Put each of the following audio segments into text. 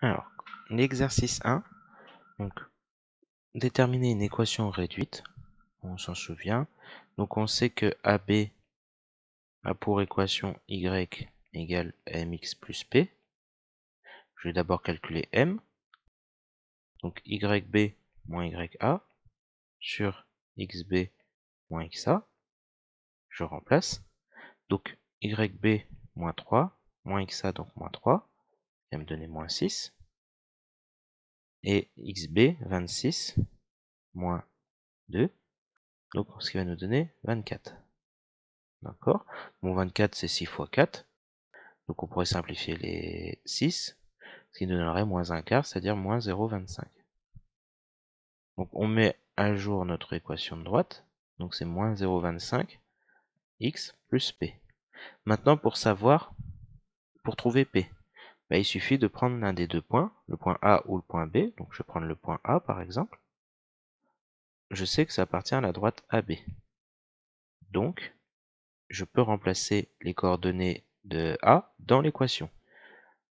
Alors, l'exercice 1, donc déterminer une équation réduite, on s'en souvient. Donc on sait que AB a pour équation y égale mx plus p. Je vais d'abord calculer m, donc yb moins ya sur xb moins xa. Je remplace, donc yb moins 3 moins xa, donc moins 3, il va me donner moins 6, et xb 26 moins 2, donc ce qui va nous donner 24. D'accord? Bon, 24 c'est 6 fois 4, donc on pourrait simplifier les 6, ce qui nous donnerait moins un quart, c'est-à-dire moins 0,25. Donc on met à jour notre équation de droite, donc c'est moins 0,25 x plus p. Maintenant pour trouver p, bah, il suffit de prendre l'un des deux points, le point A ou le point B. Donc je vais prendre le point A par exemple. Je sais que ça appartient à la droite AB. Donc je peux remplacer les coordonnées de A dans l'équation.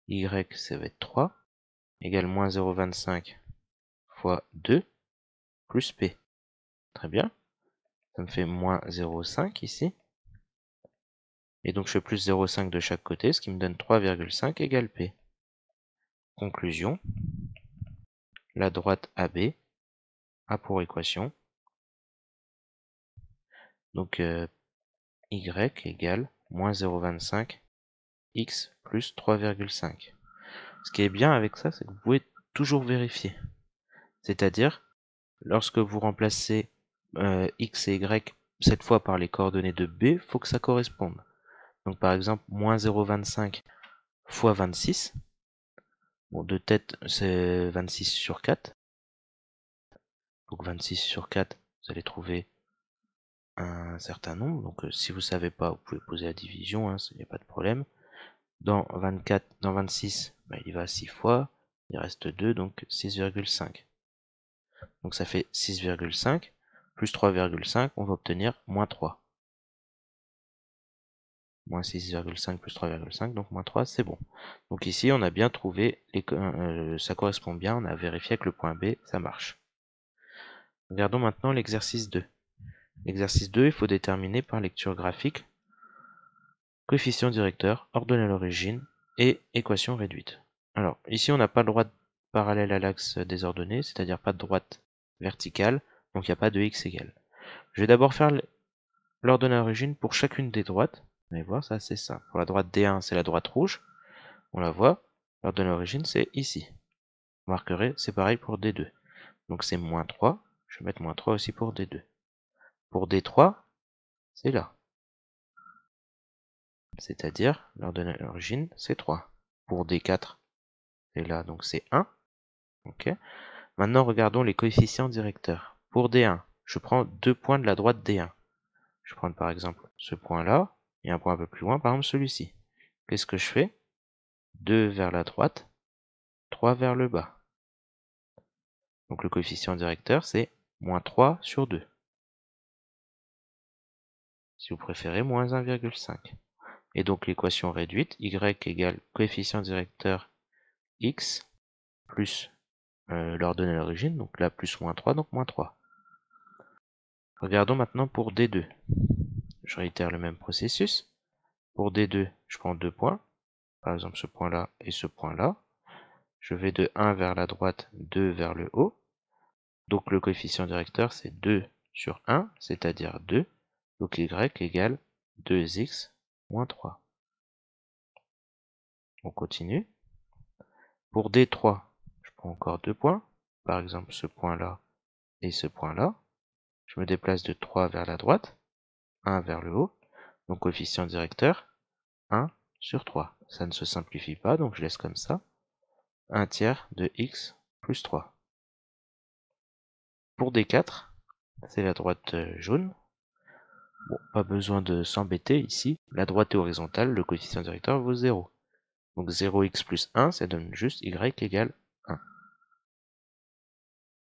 Y ça va être 3 égale moins 0,25 fois 2 plus P. Très bien. Ça me fait moins 0,5 ici. Et donc je fais plus 0,5 de chaque côté, ce qui me donne 3,5 égale P. Conclusion. La droite AB a pour équation donc y égale moins 0,25 x plus 3,5. Ce qui est bien avec ça, c'est que vous pouvez toujours vérifier. C'est-à-dire, lorsque vous remplacez x et y cette fois par les coordonnées de B, il faut que ça corresponde. Donc par exemple, moins 0,25 fois 26. Bon, de tête, c'est 26 sur 4. Donc 26 sur 4, vous allez trouver un certain nombre. Donc si vous ne savez pas, vous pouvez poser la division, il n'y a pas de problème. Dans 26, bah, il y va 6 fois, il reste 2, donc 6,5. Donc ça fait 6,5 plus 3,5, on va obtenir moins 3. Moins 6,5 plus 3,5, donc moins 3, c'est bon. Donc ici, on a bien trouvé, ça correspond bien, on a vérifié avec le point B, ça marche. Regardons maintenant l'exercice 2. L'exercice 2, il faut déterminer par lecture graphique coefficient directeur, ordonnée à l'origine et équation réduite. Alors, ici, on n'a pas de droite parallèle à l'axe des ordonnées, c'est-à-dire pas de droite verticale, donc il n'y a pas de x égale. Je vais d'abord faire l'ordonnée à l'origine pour chacune des droites. Vous allez voir, ça c'est simple. Pour la droite D1, c'est la droite rouge, on la voit. L'ordonnée à l'origine, c'est ici. Vous marquerez, c'est pareil pour D2. Donc c'est moins 3, je vais mettre moins 3 aussi pour D2. Pour D3, c'est là. C'est-à-dire, l'ordonnée à l'origine, c'est 3. Pour D4, c'est là, donc c'est 1. Ok. Maintenant, regardons les coefficients directeurs. Pour D1, je prends deux points de la droite D1. Je vais prendre par exemple ce point-là, et un point un peu plus loin, par exemple celui-ci. Qu'est-ce que je fais? 2 vers la droite, 3 vers le bas. Donc le coefficient directeur, c'est moins 3 sur 2. Si vous préférez, moins 1,5. Et donc l'équation réduite, y égale coefficient directeur x plus l'ordonnée à l'origine, donc là plus moins 3, donc moins 3. Regardons maintenant pour D2. Je réitère le même processus. Pour D2, je prends deux points, par exemple ce point-là et ce point-là. Je vais de 1 vers la droite, 2 vers le haut. Donc le coefficient directeur, c'est 2 sur 1, c'est-à-dire 2. Donc y égale 2x moins 3. On continue. Pour D3, je prends encore deux points, par exemple ce point-là et ce point-là. Je me déplace de 3 vers la droite, 1 vers le haut. Donc coefficient directeur, 1 sur 3. Ça ne se simplifie pas, donc je laisse comme ça. 1 tiers de x plus 3. Pour D4, c'est la droite jaune. Bon, pas besoin de s'embêter ici. La droite est horizontale, le coefficient directeur vaut 0. Donc 0x plus 1, ça donne juste y égale